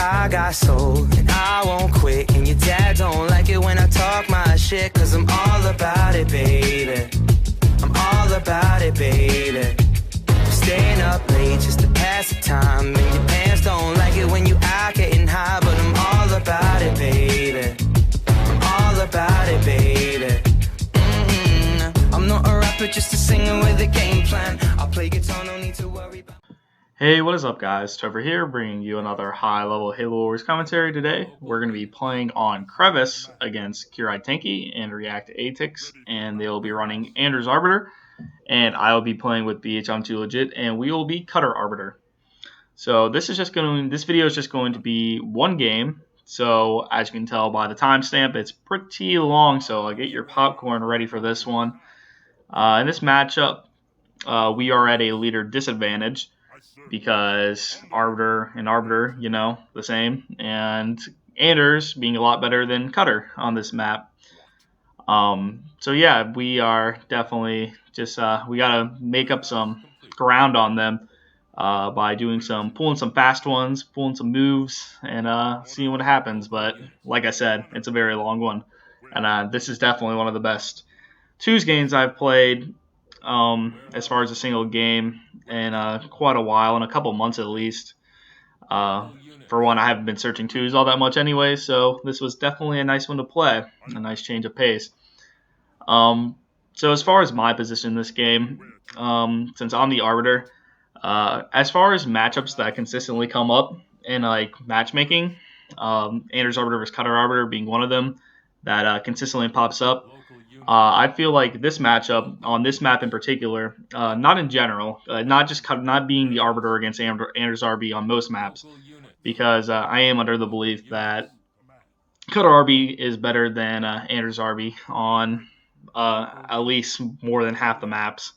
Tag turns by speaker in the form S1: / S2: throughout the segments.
S1: I got soul and I won't quit. And your dad don't like it when I talk my shit, cause I'm all about it, baby. I'm all about it, baby. I'm staying up late just to pass the time. And your parents don't like it when you out getting high, but I'm all about it, baby. I'm all about it, baby. I'm not a rapper, just a singer with a game plan. I'll play guitar, no need to worry about.
S2: Hey, what is up, guys? Topher here, bringing you another high-level Halo Wars commentary today. We're going to be playing on Crevice against Tanky and React Atix, and they'll be running Anders Arbiter, and I'll be playing with BH I'm Too Legit, and we will be Cutter Arbiter. So this video is just going to be one game. So as you can tell by the timestamp, it's pretty long. So get your popcorn ready for this one. In this matchup, we are at a leader disadvantage, because Arbiter, you know, the same, and Anders being a lot better than Cutter on this map. So yeah, we are definitely just we gotta make up some ground on them by pulling some fast ones, pulling some moves, and seeing what happens. But like I said, it's a very long one, and this is definitely one of the best twos games I've played. As far as a single game in quite a while, in a couple months at least. For one, I haven't been searching twos all that much anyway, so this was definitely a nice one to play, a nice change of pace. So as far as my position in this game, since I'm the Arbiter, as far as matchups that consistently come up in matchmaking, Anders Arbiter versus Cutter Arbiter being one of them that consistently pops up. I feel like this matchup on this map in particular, not in general, not being the Arbiter against Anders RB on most maps, because I am under the belief that Cutter RB is better than Anders RB on at least more than half the maps.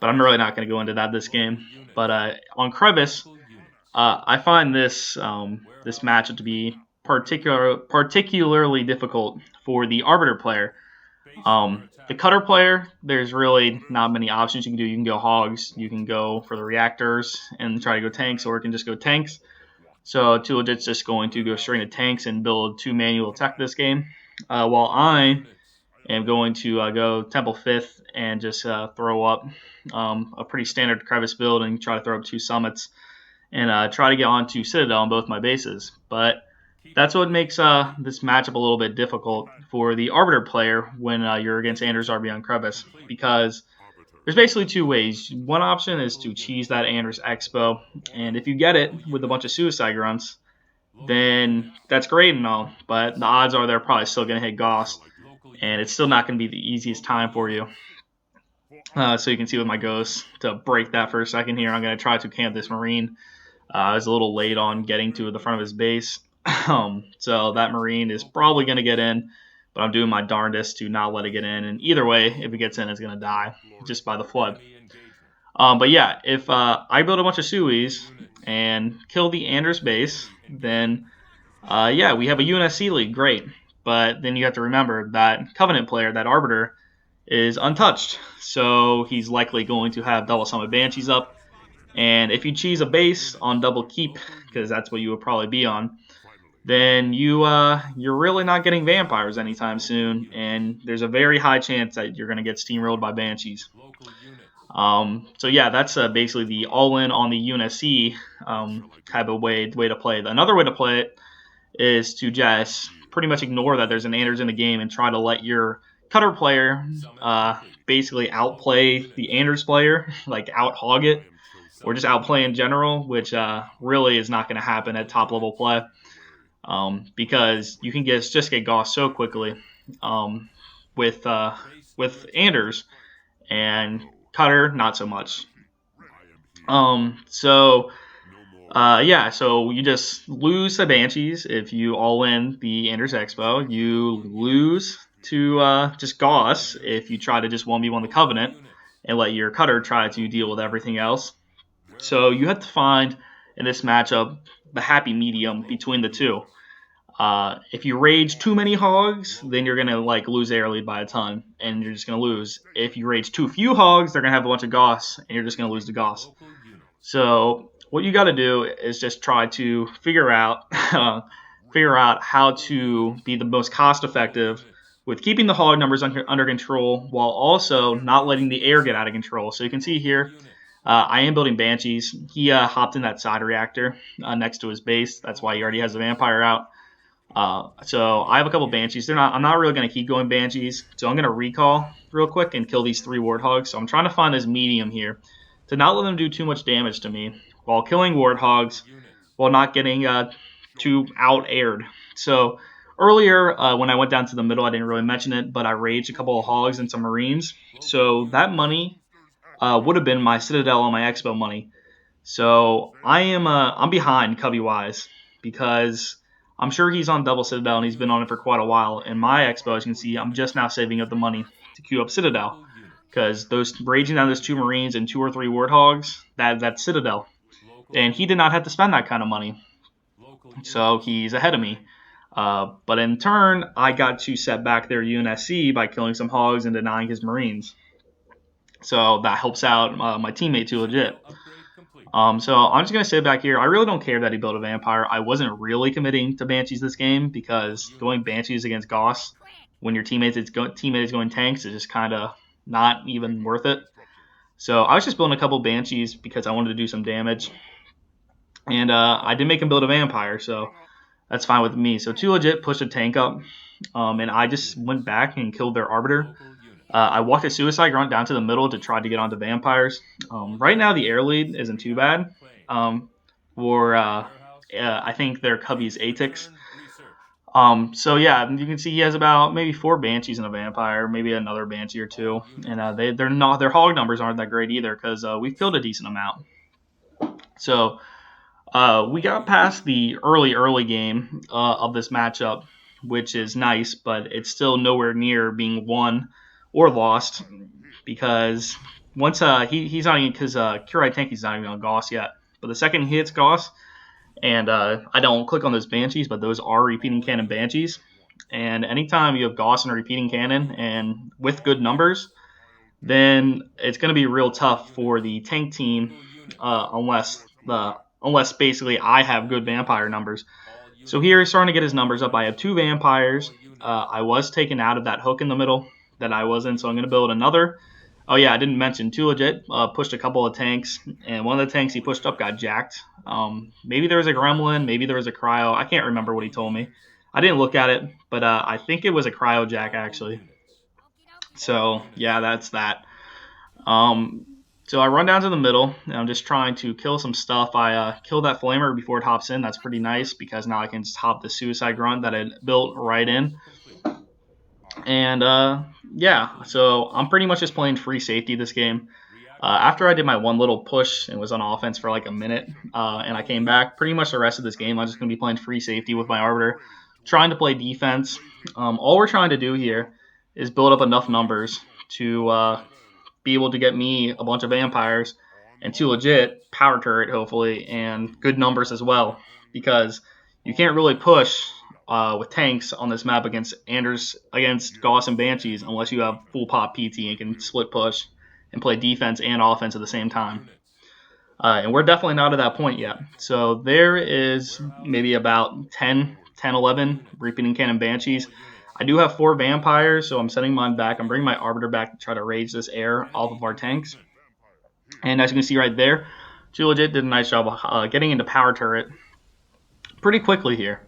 S2: But I'm really not going to go into that this game. But on Crevice, I find this matchup to be particularly difficult for the Arbiter player. The Cutter player, there's really not many options you can do. You can go hogs, you can go for the reactors and try to go tanks, or you can just go tanks. So Too Legit's just going to go straight into tanks and build 2 manual tech this game, while I am going to go Temple 5th and just throw up a pretty standard Crevice build and try to throw up 2 summits and try to get onto Citadel on both my bases. But that's what makes this matchup a little bit difficult for the Arbiter player when you're against Anders RB on Crevice, because there's basically 2 ways. One option is to cheese that Anders Expo, and if you get it with a bunch of suicide grunts, then that's great and all, but the odds are they're probably still going to hit Gauss, and it's still not going to be the easiest time for you. So you can see with my Ghost, to break that for a second here, I'm going to try to camp this Marine. I was a little late on getting to the front of his base. So that Marine is probably going to get in, but I'm doing my darndest to not let it get in. And either way, if it gets in, it's going to die just by the flood. But yeah, if I build a bunch of Suis and kill the Anders base, then yeah, we have a UNSC league, great. But then you have to remember that Covenant player, that Arbiter, is untouched. So he's likely going to have double summit Banshees up. And if you cheese a base on double keep, because that's what you would probably be on, then you're really not getting vampires anytime soon, and there's a very high chance that you're going to get steamrolled by Banshees. So yeah, that's basically the all-in on the UNSC type of way to play it. Another way to play it is to just pretty much ignore that there's an Anders in the game and try to let your Cutter player basically outplay the Anders player, like out-hog it, or just outplay in general, which really is not going to happen at top-level play. Because you can just get Gauss so quickly with Anders, and Cutter not so much. Yeah, so you just lose the Banshees if you all in the Anders Expo. You lose to just Gauss if you try to just 1v1 the Covenant and let your Cutter try to deal with everything else. So you have to find in this matchup the happy medium between the two. If you rage too many hogs, then you're going to lose air lead by a ton, and you're just going to lose. If you rage too few hogs, they're going to have a bunch of Gauss, and you're just going to lose to Gauss. So what you got to do is just try to figure out figure out how to be the most cost effective with keeping the hog numbers under control while also not letting the air get out of control. So you can see here, I am building Banshees. He hopped in that side reactor next to his base. That's why he already has the Vampire out. So I have a couple Banshees. I'm not really going to keep going Banshees. So I'm going to recall real quick and kill these 3 Warthogs. So I'm trying to find this medium here to not let them do too much damage to me while killing Warthogs while not getting too out-aired. So earlier when I went down to the middle, I didn't really mention it, but I raged a couple of Hogs and some Marines. So that money would have been my Citadel and my Expo money. So I'm behind Cubby wise because I'm sure he's on double Citadel and he's been on it for quite a while. And my Expo, as you can see, I'm just now saving up the money to queue up Citadel because those raging down those 2 Marines and 2 or 3 Warthogs, that's Citadel, and he did not have to spend that kind of money, so he's ahead of me. But in turn, I got to set back their UNSC by killing some Hogs and denying his Marines. So that helps out my teammate too legit. So I'm just going to sit back here. I really don't care that he built a Vampire. I wasn't really committing to Banshees this game because going Banshees against Goss when your teammate is going tanks is just kind of not even worth it. So I was just building a couple Banshees because I wanted to do some damage. And I did make him build a Vampire, so that's fine with me. So 2 legit pushed a tank up, and I just went back and killed their Arbiter. I walked a Suicide Grunt down to the middle to try to get onto Vampires. Right now, the air lead isn't too bad. I think their Cubby's Atix. So yeah, you can see he has about maybe 4 Banshees and a Vampire, maybe another Banshee or 2, and their hog numbers aren't that great either because we've killed a decent amount. So we got past the early game of this matchup, which is nice, but it's still nowhere near being won or lost because once he's not even because Tanky's not even on Goss yet. But the second he hits Goss, and I don't click on those Banshees, but those are repeating cannon Banshees. And anytime you have Goss and a repeating cannon and with good numbers, then it's going to be real tough for the tank team unless basically I have good Vampire numbers. So here he's starting to get his numbers up. I have 2 Vampires. I was taken out of that hook in the middle that I was in, so I'm going to build another. Oh yeah, I didn't mention 2 legit pushed a couple of tanks, and one of the tanks he pushed up got jacked. Maybe there was a Gremlin, maybe there was a Cryo. I can't remember what he told me. I didn't look at it, but I think it was a Cryo jack actually. So yeah, that's that. So I run down to the middle, and I'm just trying to kill some stuff. I kill that Flamer before it hops in. That's pretty nice because now I can just hop the Suicide Grunt that I built right in. And yeah, so I'm pretty much just playing free safety this game. After I did my one little push and was on offense for like a minute, and I came back, pretty much the rest of this game I'm just going to be playing free safety with my Arbiter, trying to play defense. All we're trying to do here is build up enough numbers to be able to get me a bunch of Vampires and 2 legit power turret, hopefully, and good numbers as well, because you can't really push with tanks on this map against Goss and Banshees unless you have full pop PT and can split push and play defense and offense at the same time. And we're definitely not at that point yet. So there is maybe about 11 repeating cannon Banshees. I do have 4 Vampires, so I'm sending mine back. I'm bringing my Arbiter back to try to rage this air off of our tanks. And as you can see right there, 2 legit did a nice job of getting into power turret pretty quickly here.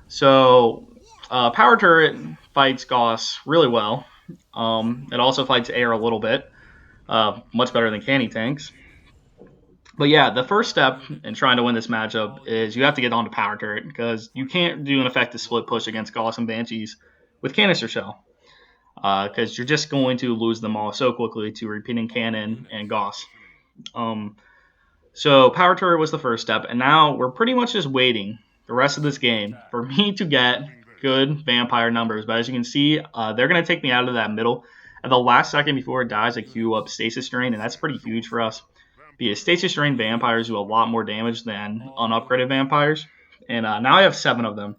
S2: So power turret fights Goss really well. It also fights air a little bit, much better than canny tanks. But yeah, the first step in trying to win this matchup is you have to get onto power turret because you can't do an effective split push against Goss and Banshees with canister shell because you're just going to lose them all so quickly to repeating cannon and Goss. So power turret was the first step, and now we're pretty much just waiting the rest of this game for me to get good Vampire numbers. But as you can see, they're going to take me out of that middle. At the last second before it dies, I queue up Stasis Drain, and that's pretty huge for us. Because Stasis Drain Vampires do a lot more damage than unupgraded Vampires. And now I have 7 of them.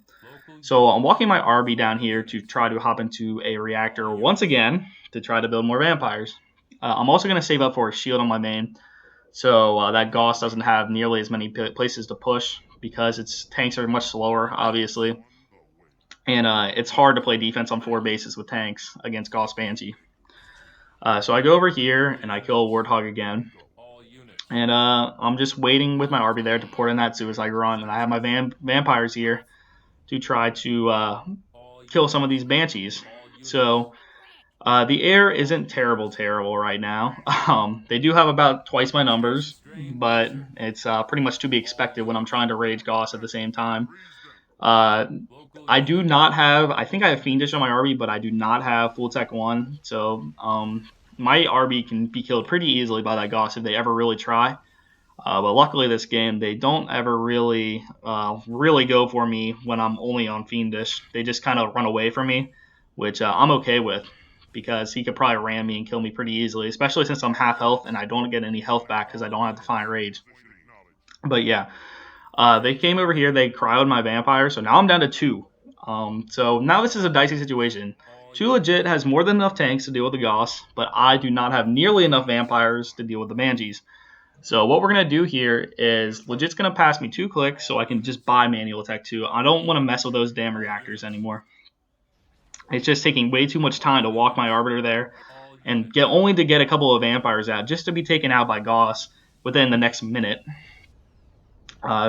S2: So I'm walking my RB down here to try to hop into a reactor once again to try to build more Vampires. I'm also going to save up for a shield on my main. So that Gauss doesn't have nearly as many places to push because its tanks are much slower, obviously. And it's hard to play defense on 4 bases with tanks against Gauss Banshee. So I go over here and I kill a Warthog again. And I'm just waiting with my Arbiter there to port in that suicide run. And I have my vampires here to try to kill some of these Banshees. So the air isn't terrible right now. They do have about twice my numbers, but it's pretty much to be expected when I'm trying to rage Gauss at the same time. I do not have, I think I have Fiendish on my RB, but I do not have Full Tech 1. So my RB can be killed pretty easily by that Gauss if they ever really try. But luckily this game, they don't ever really go for me when I'm only on Fiendish. They just kind of run away from me, which I'm okay with because he could probably ram me and kill me pretty easily, especially since I'm half health and I don't get any health back because I don't have Defiant Rage. But yeah, they came over here, they cryoed my vampire, so now I'm down to 2. So now this is a dicey situation. 2 legit has more than enough tanks to deal with the Gauss, but I do not have nearly enough vampires to deal with the Banshees. So what we're going to do here is legit's going to pass me 2 clicks so I can just buy manual attack 2. I don't want to mess with those damn reactors anymore. It's just taking way too much time to walk my Arbiter there and only to get a couple of vampires out just to be taken out by Gauss within the next minute.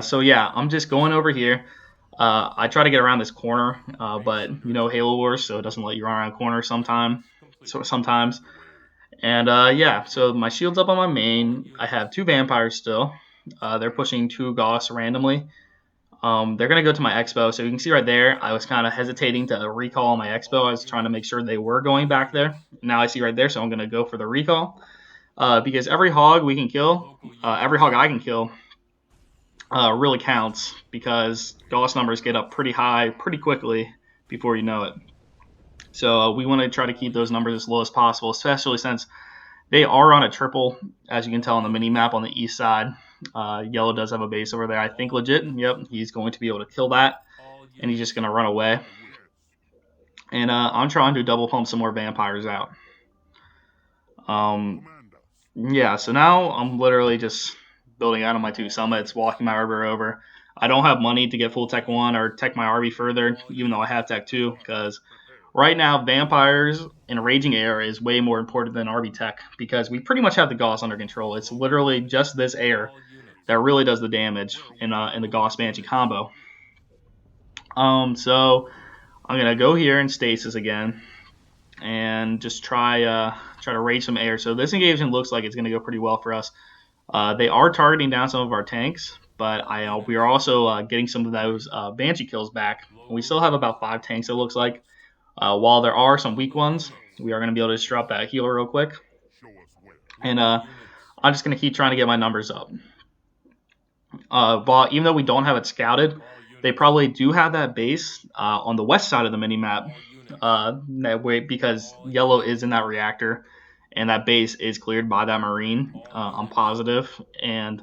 S2: So yeah, I'm just going over here. I try to get around this corner, but you know Halo Wars, so it doesn't let you run around corners sometimes. And yeah, so my shield's up on my main. I have 2 vampires still. They're pushing 2 Gauss randomly. They're going to go to my Expo. So you can see right there, I was kind of hesitating to recall my Expo. I was trying to make sure they were going back there. Now I see right there, so I'm going to go for the recall. Because every hog we can kill, every hog I can kill, really counts because Gauss numbers get up pretty high pretty quickly before you know it. So we want to try to keep those numbers as low as possible, especially since they are on a triple, as you can tell on the mini map on the east side. Yellow does have a base over there, I think legit. Yep, he's going to be able to kill that, and he's just going to run away. And I'm trying to double pump some more vampires out. Yeah, so now I'm literally just building out on my 2 summits, walking my Arbiter over. I don't have money to get full Tech 1 or tech my RB further, even though I have Tech 2, because right now vampires and Raging Air is way more important than RB Tech, because we pretty much have the Gauss under control. It's literally just this air that really does the damage in the Gauss Banshee combo. So I'm going to go here and Stasis again and just try to rage some air. So this engagement looks like it's going to go pretty well for us. They are targeting down some of our tanks, but we are also getting some of those Banshee kills back. We still have about 5 tanks, it looks like. While there are some weak ones, we are going to be able to just drop that healer real quick. And I'm just going to keep trying to get my numbers up. But even though we don't have it scouted, they probably do have that base on the west side of the mini-map. Because yellow is in that reactor, and that base is cleared by that Marine. I'm positive. And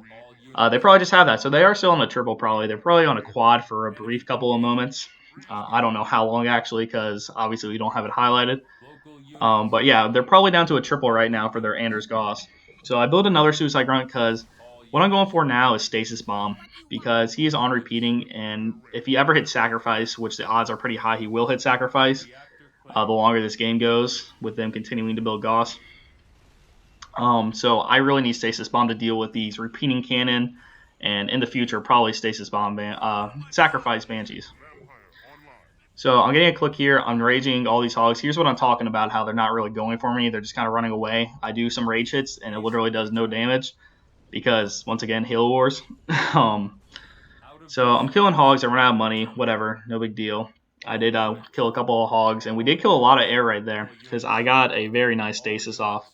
S2: they probably just have that. So they are still on a triple probably. They're probably on a quad for a brief couple of moments. I don't know how long actually, because obviously we don't have it highlighted. But yeah, they're probably down to a triple right now for their Anders Gauss. So I built another Suicide Grunt because what I'm going for now is Stasis Bomb, because he is on repeating, and if he ever hits Sacrifice, which the odds are pretty high he will hit Sacrifice, the longer this game goes with them continuing to build Gauss. So I really need Stasis Bomb to deal with these repeating cannon, and in the future probably Stasis Bomb Sacrifice Banshees. So I'm getting a click here. I'm raging all these hogs. Here's what I'm talking about, how they're not really going for me. They're just kind of running away. I do some rage hits, and it literally does no damage because, once again, Halo Wars. So I'm killing hogs. I run out of money. Whatever. No big deal. I did kill a couple of hogs, and we did kill a lot of air right there because I got a very nice stasis off.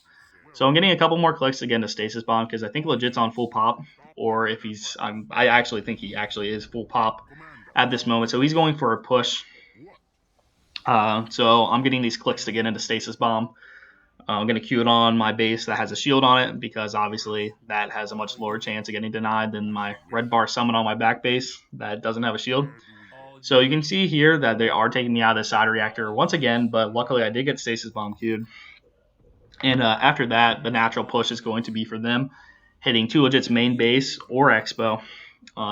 S2: So I'm getting a couple more clicks again to Stasis Bomb because I think legit's on full pop, or if he's, I actually think he actually is full pop at this moment. So he's going for a push. So I'm getting these clicks to get into Stasis Bomb. I'm going to queue it on my base that has a shield on it because obviously that has a much lower chance of getting denied than my red bar summon on my back base that doesn't have a shield. So you can see here that they are taking me out of the side reactor once again, but luckily I did get Stasis Bomb queued. And after that, the natural push is going to be for them. hitting 2 legit's main base or expo.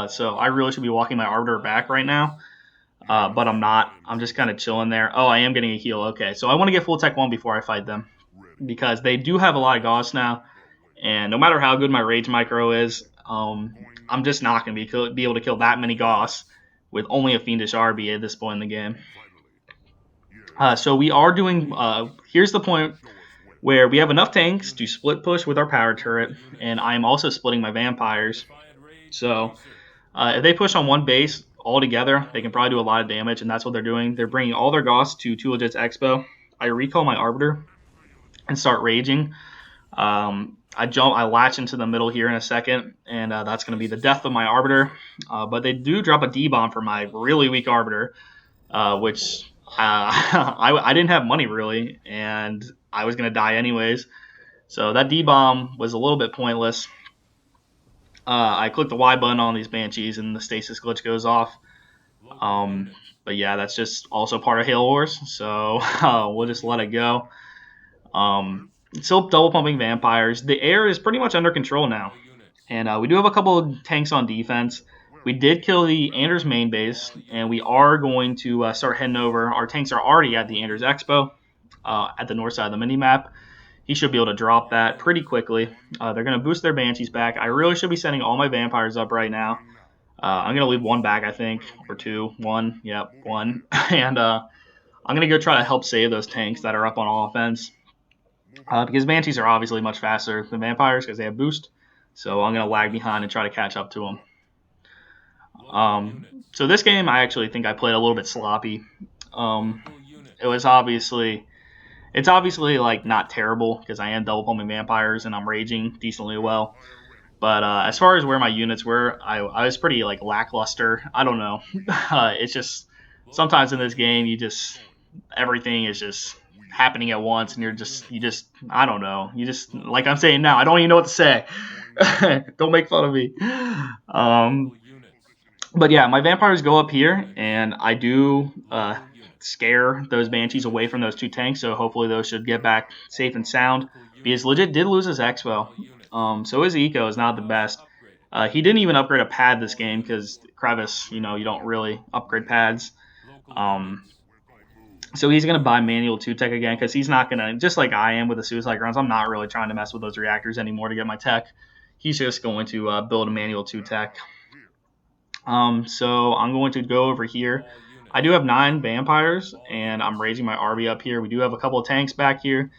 S2: So I really should be walking my Arbiter back right now. But I'm not. I'm just kind of chilling there. Oh, I am getting a heal. Okay, so I want to get full tech 1 before I fight them, because they do have a lot of Gauss now, and no matter how good my Rage Micro is, I'm just not going to be able to kill that many Gauss with only a Fiendish RB at this point in the game. So we are doing, here's the point where we have enough tanks to split push with our power turret, and I'm also splitting my vampires. So if they push on one base all together, they can probably do a lot of damage, and that's what they're doing. They're bringing all their Gauss to 2 legit's expo. I recall my Arbiter and start raging. I latch into the middle here in a second, and that's going to be the death of my Arbiter. But they do drop a D-bomb for my really weak Arbiter, which I didn't have money really, and I was going to die anyways. So that D-bomb was a little bit pointless. I click the Y button on these Banshees, and the stasis glitch goes off. But yeah, that's just also part of Halo Wars, so we'll just let it go. Still double pumping vampires. The air is pretty much under control now, and we do have a couple of tanks on defense. We did kill the Anders main base, and we are going to start heading over. Our tanks are already at the Anders Expo at the north side of the minimap. He should be able to drop that pretty quickly. They're going to boost their Banshees back. I really should be sending all my vampires up right now. I'm going to leave 1 back, I think, or 2. 1, yep, 1. And I'm going to go try to help save those tanks that are up on offense. Because Banshees are obviously much faster than vampires because they have boost. So I'm going to lag behind and try to catch up to them. So this game, I actually think I played a little bit sloppy. It's obviously like not terrible because I am double pumping vampires and I'm raging decently well. But as far as where my units were, I was pretty like lackluster. I don't know. It's just sometimes in this game, everything is just happening at once, and you just I don't know. You just, like I'm saying now, I don't even know what to say. Don't make fun of me. But yeah, my vampires go up here, and I do scare those Banshees away from those 2 tanks, so hopefully those should get back safe and sound. Because Legit did lose his Expo, so his eco is not the best. He didn't even upgrade a pad this game because Crevice, you don't really upgrade pads. So he's going to buy manual 2-tech again because he's not going to, just like I am with the suicide grounds, I'm not really trying to mess with those reactors anymore to get my tech. He's just going to build a manual 2-tech. So I'm going to go over here. I do have 9 vampires, and I'm raising my RB up here. We do have a couple of tanks back here.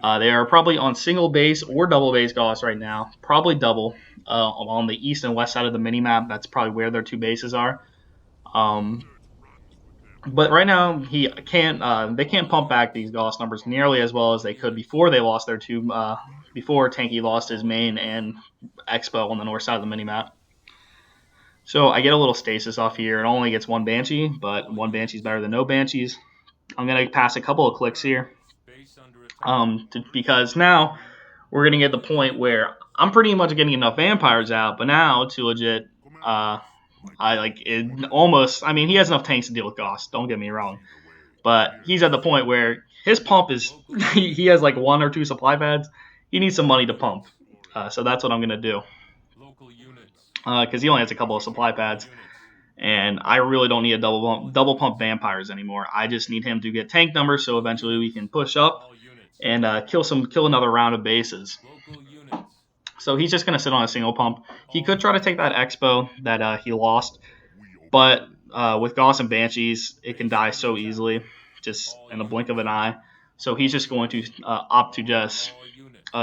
S2: They are probably on single base or double base Gauss right now. Probably double on the east and west side of the minimap. That's probably where their 2 bases are. But right now, they can't pump back these Gauss numbers nearly as well as they could before they lost their 2, before Tanky lost his main and Expo on the north side of the minimap. So I get a little stasis off here. It only gets 1 Banshee, but 1 Banshee is better than no Banshees. I'm going to pass a couple of clicks here because now we're going to get the point where I'm pretty much getting enough vampires out, but now to legit, he has enough tanks to deal with Gauss, don't get me wrong, but he's at the point where his pump is, he has like 1 or 2 supply pads. He needs some money to pump, so that's what I'm going to do. Because he only has a couple of supply pads, and I really don't need a double pump vampires anymore. I just need him to get tank numbers so eventually we can push up and kill another round of bases. So he's just going to sit on a single pump. He could try to take that Expo that he lost, but with Gauss and Banshees, it can die so easily, just in the blink of an eye. So he's just going to opt to just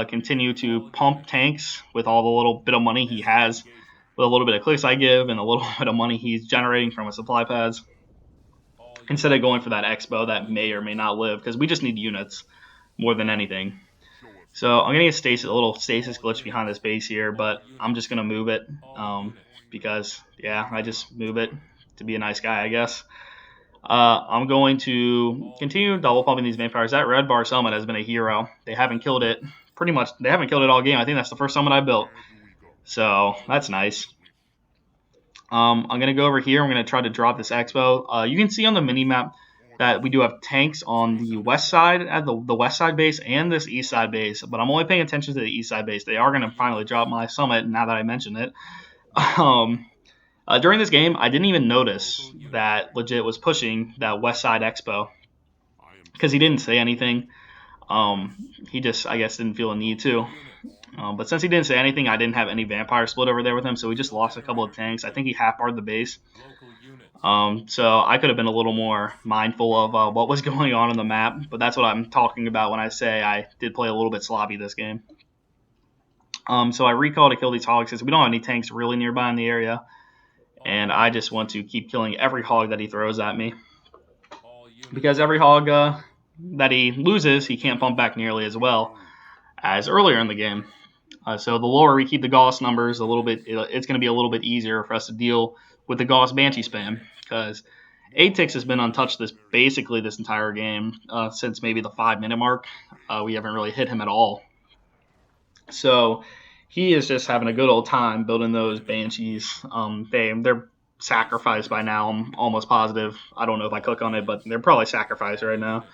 S2: continue to pump tanks with all the little bit of money he has, with a little bit of clicks I give and a little bit of money he's generating from his supply pads, instead of going for that Expo that may or may not live, because we just need units more than anything. So I'm going to get a little stasis glitch behind this base here, but I'm just going to move it because, yeah, I just move it to be a nice guy, I guess. I'm going to continue double pumping these vampires. That red bar summon has been a hero. They haven't killed it all game. I think that's the first summon I built. So that's nice. I'm going to go over here. I'm going to try to drop this Expo. You can see on the minimap, that we do have tanks on the west side at the west side base and this east side base, but I'm only paying attention to the east side base. They are going to finally drop my summit now that I mention it. During this game, I didn't even notice that Legit was pushing that west side expo because he didn't say anything. He just, I guess, didn't feel a need to. But since he didn't say anything, I didn't have any vampire split over there with him, so we just lost a couple of tanks. I think he half-barred the base. So I could have been a little more mindful of what was going on the map, but that's what I'm talking about when I say I did play a little bit sloppy this game. So I recall to kill these hogs because we don't have any tanks really nearby in the area, and I just want to keep killing every hog that he throws at me. Because every hog that he loses, he can't pump back nearly as well as earlier in the game. So the lower we keep the Gauss numbers, it's going to be a little bit easier for us to deal with the Gauss Banshee spam, because Atix has been untouched basically this entire game since maybe the 5-minute mark. We haven't really hit him at all. So he is just having a good old time building those Banshees. They're sacrificed by now, I'm almost positive. I don't know if I click on it, but they're probably sacrificed right now.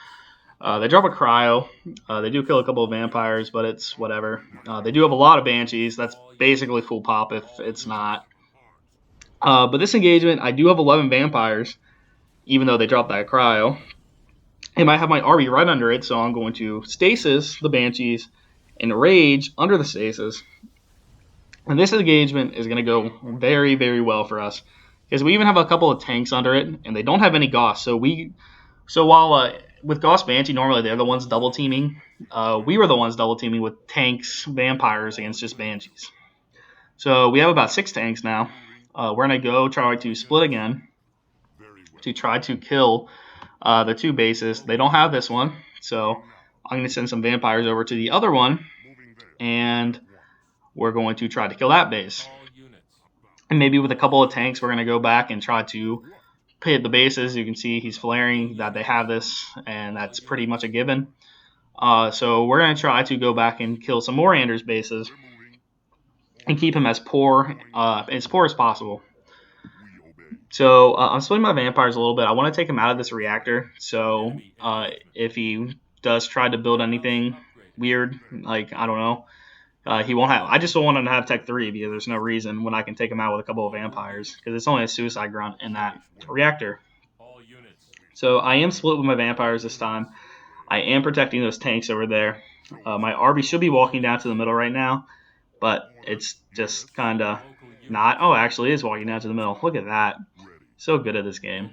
S2: They drop a cryo. They do kill a couple of vampires, but it's whatever. They do have a lot of Banshees. That's basically full pop if it's not. But this engagement, I do have 11 vampires, even though they dropped that cryo. And I have my RB right under it, so I'm going to stasis the Banshees and rage under the stasis. And this engagement is going to go very, very well for us, because we even have a couple of tanks under it, and they don't have any Gauss. So while with Gauss Banshee, normally they're the ones double teaming. We were the ones double teaming with tanks, vampires against just Banshees. So we have about 6 tanks now. We're going to go try to split again to try to kill the 2 bases. They don't have this one, so I'm going to send some vampires over to the other one, and we're going to try to kill that base. And maybe with a couple of tanks, we're going to go back and try to hit the bases. You can see he's flaring that they have this, and that's pretty much a given. So we're going to try to go back and kill some more Anders bases and keep him as poor as possible. So I'm splitting my vampires a little bit. I want to take him out of this reactor. So if he does try to build anything weird, like, I don't know, he won't have. I just don't want him to have Tech 3 because there's no reason when I can take him out with a couple of vampires, because it's only a suicide grunt in that reactor. So I am split with my vampires this time. I am protecting those tanks over there. My RB should be walking down to the middle right now, but it's just kind of not. Oh, actually, it is walking down to the middle. Look at that. So good at this game.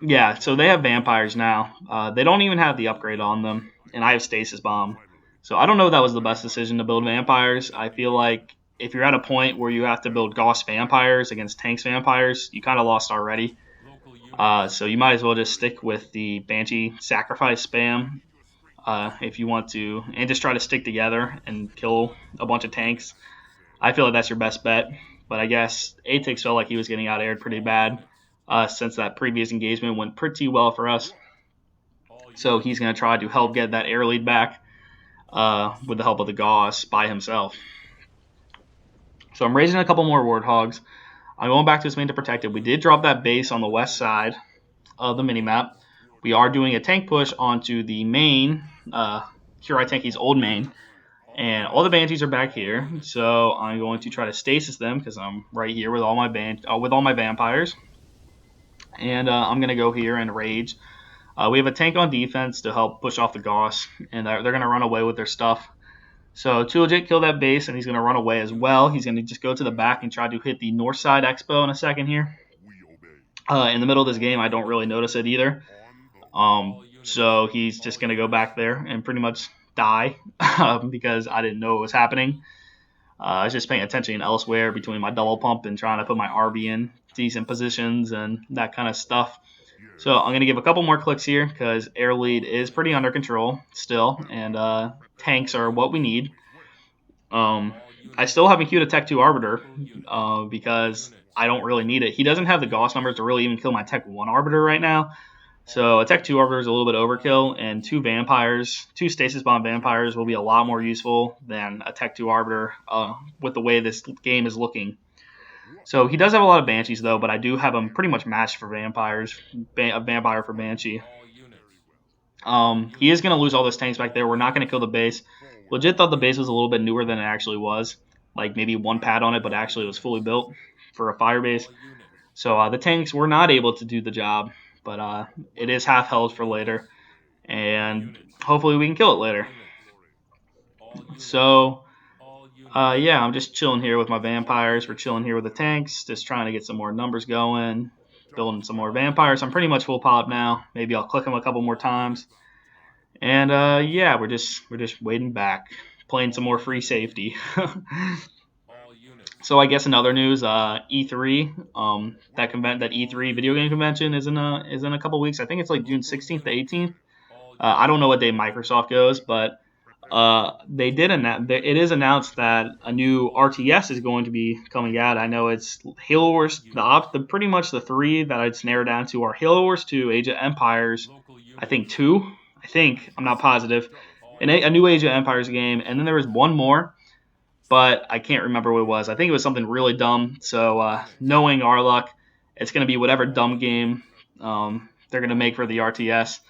S2: Yeah, so they have vampires now. They don't even have the upgrade on them, and I have Stasis Bomb. So I don't know if that was the best decision to build vampires. I feel like if you're at a point where you have to build Gauss vampires against tanks vampires, you kind of lost already. So you might as well just stick with the Banshee sacrifice spam if you want to, and just try to stick together and kill a bunch of tanks. I feel like that's your best bet, but I guess Atix felt like he was getting out-aired pretty bad since that previous engagement went pretty well for us. So he's going to try to help get that air lead back with the help of the Gauss by himself. So I'm raising a couple more Warthogs. I'm going back to his main to protect it. We did drop that base on the west side of the minimap. We are doing a tank push onto the main, Kurai Tanky's old main. And all the Banshees are back here, so I'm going to try to stasis them because I'm right here with all my vampires. And I'm going to go here and rage. We have a tank on defense to help push off the Gauss, and they're going to run away with their stuff. So to legit kill that base, and he's going to run away as well. He's going to just go to the back and try to hit the north side expo in a second here. In the middle of this game, I don't really notice it either. So he's just going to go back there and pretty much die because I didn't know what was happening. I was just paying attention elsewhere between my double pump and trying to put my RB in decent positions and that kind of stuff. So I'm going to give a couple more clicks here because air lead is pretty under control still, and tanks are what we need. I still haven't queued a Tech 2 Arbiter because I don't really need it. He doesn't have the Gauss numbers to really even kill my Tech 1 Arbiter right now. So a Tech 2 Arbiter is a little bit overkill, and 2 Stasis Bomb vampires will be a lot more useful than a Tech 2 Arbiter with the way this game is looking. So he does have a lot of Banshees, though, but I do have him pretty much matched for Vampires, a Vampire for Banshee. He is going to lose all those tanks back there. We're not going to kill the base. Legit thought the base was a little bit newer than it actually was. Like maybe one pad on it, but actually it was fully built for a fire base. So the tanks were not able to do the job, but it is half held for later. And hopefully we can kill it later. So, yeah, I'm just chilling here with my Vampires. We're chilling here with the tanks, just trying to get some more numbers going, building some more Vampires. I'm pretty much full pop now. Maybe I'll click them a couple more times. And yeah, we're just waiting back, playing some more free safety. So I guess in other news, E3, that E3 video game convention is in a couple weeks. I think it's like June 16th to 18th. I don't know what day Microsoft goes, but they did announce. It is announced that a new RTS is going to be coming out. I know it's Halo Wars. Pretty much the three that I'd snare down to are Halo Wars 2, Age of Empires, I think 2. I'm not positive. A new Age of Empires game, and then there was one more, but I can't remember what it was. I think it was something really dumb. So knowing our luck, it's going to be whatever dumb game they're going to make for the RTS.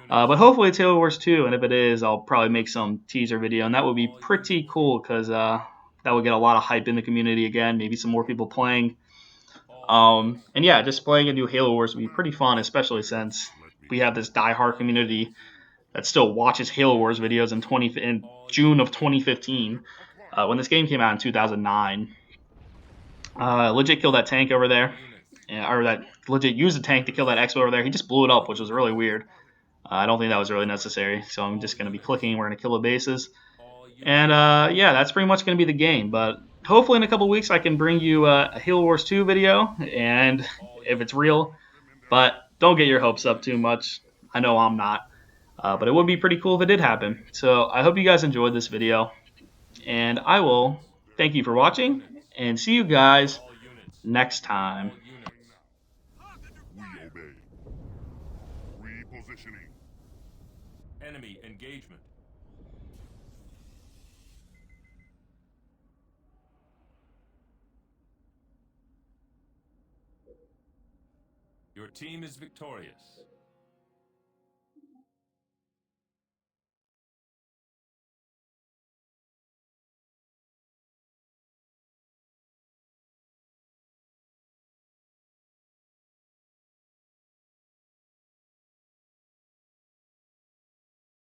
S2: But hopefully it's Halo Wars 2, and if it is, I'll probably make some teaser video, and that would be pretty cool because that would get a lot of hype in the community again, maybe some more people playing. And yeah, just playing a new Halo Wars would be pretty fun, especially since we have this diehard community that still watches Halo Wars videos in June of 2015, when this game came out in 2009. Legit killed that tank over there, or that legit used a tank to kill that Expo over there. He just blew it up, which was really weird. I don't think that was really necessary, so I'm just going to be clicking. We're going to kill the bases. And yeah, that's pretty much going to be the game. But hopefully in a couple weeks I can bring you a Halo Wars 2 video, and if it's real. But don't get your hopes up too much. I know I'm not. But it would be pretty cool if it did happen. So I hope you guys enjoyed this video. And I will thank you for watching, and see you guys next time.
S3: We obey. Repositioning.
S4: Enemy engagement. Your team is victorious.